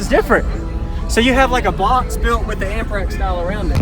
is different. So you have like a box built with the amp rack style around it.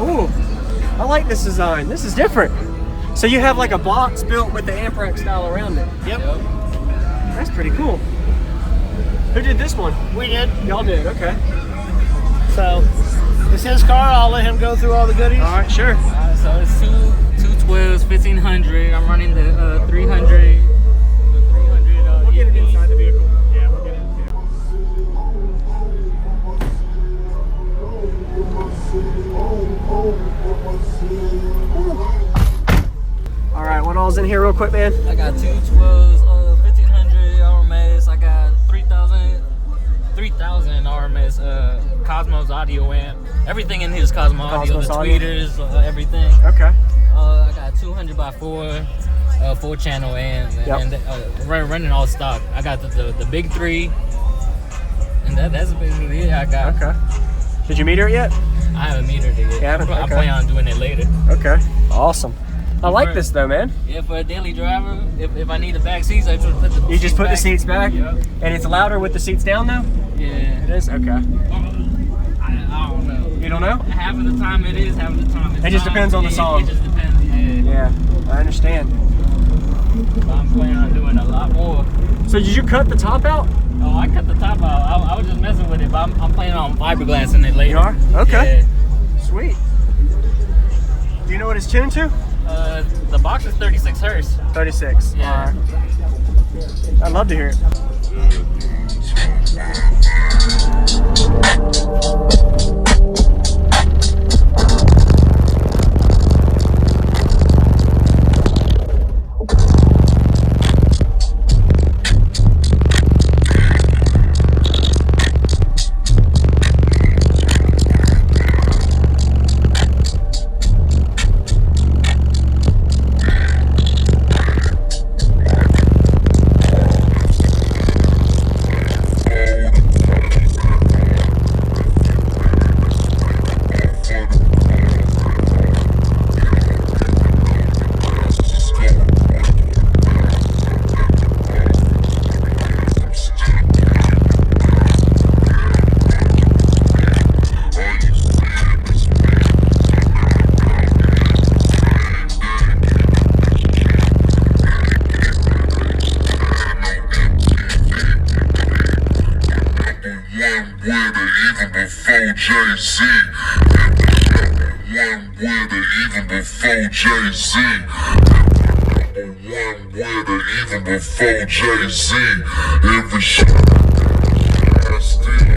Ooh, I like this design. This is different. So you have like a box built with the amp rack style around it. Yep. That's pretty cool. Who did this one? We did. Y'all did, okay. So, it's his car. I'll let him go through all the goodies. All right, sure. So it's two 12s, 1500. I'm running the 300. We'll get it inside the vehicle. Yeah, we'll get it in the vehicle. All right, what all's in here real quick, man? I got two 12s, 1500 RMS. I got 3000 RMS Cosmos audio amp. Everything in his Cosmo audio, the tweeters, everything. Okay. I got 200 by 4, 4-channel amp, and running all stock. I got the big 3, and that's basically it. I got. Okay. Did you meter it yet? I haven't metered it yet. Okay. I plan on doing it later. Okay. Awesome. I like this though, man. Yeah, for a daily driver, if I need the back seats, I just put the You just put the seats seats back? Yep. And it's louder with the seats down though? Yeah. It is? Okay. I don't know. You don't know? Half of the time it is, half of the time it's not. It just depends on the song. It just depends, yeah. Yeah, I understand. But I'm planning on doing a lot more. So did you cut the top out? Oh, I cut the top out. I was just messing with it, but I'm planning on fiberglassing it later. You are? Okay. Yeah. Sweet. Do you know what it's tuned to? The box is 36 hertz. 36. Yeah. All right. I'd love to hear it. Jay-Z. One with it even before Jay-Z. One with it even before Jay-Z. Every shit I steal.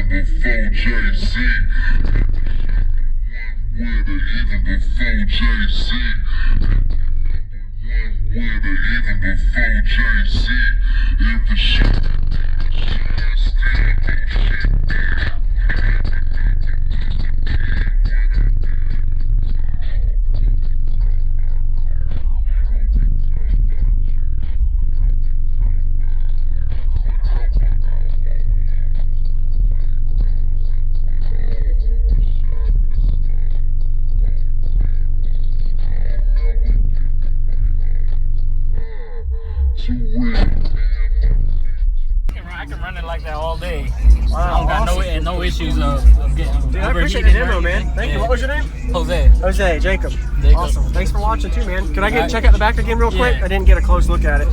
before Jay-Z. Even before Jay-Z. Even before Jay-Z. Every shit. I can run it like that all day. Wow, I don't got awesome. no issues of getting. Dude, I appreciate the overheating demo, or man. anything. Thank you. Yeah. What was your name? Jose. Jose, Jacob. Jacob. Awesome. Thanks for watching too, man. Could I Alright. check out the back again real quick? Yeah. I didn't get a close look at it.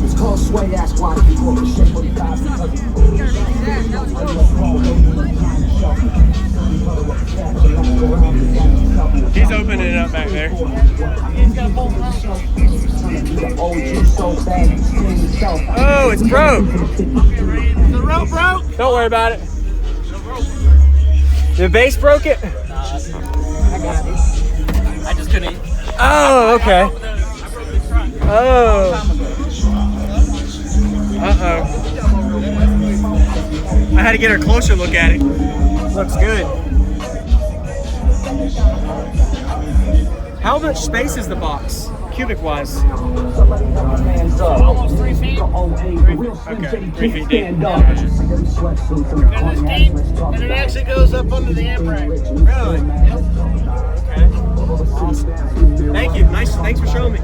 It's called sway, that's why people are shit 45 He's opening it up back there. Oh, it's broke. The rope broke. Don't worry about it. The base broke it? I just couldn't. Oh, okay. I broke the truck. Oh. Uh-oh. I had to get a closer look at it. Looks good. How much space is the box, cubic-wise? Almost 3 feet. Okay, 3 feet deep. And it's deep, and it actually goes up under the amp rack. Really? Okay. Awesome. Thank you. Nice. Thanks for showing me.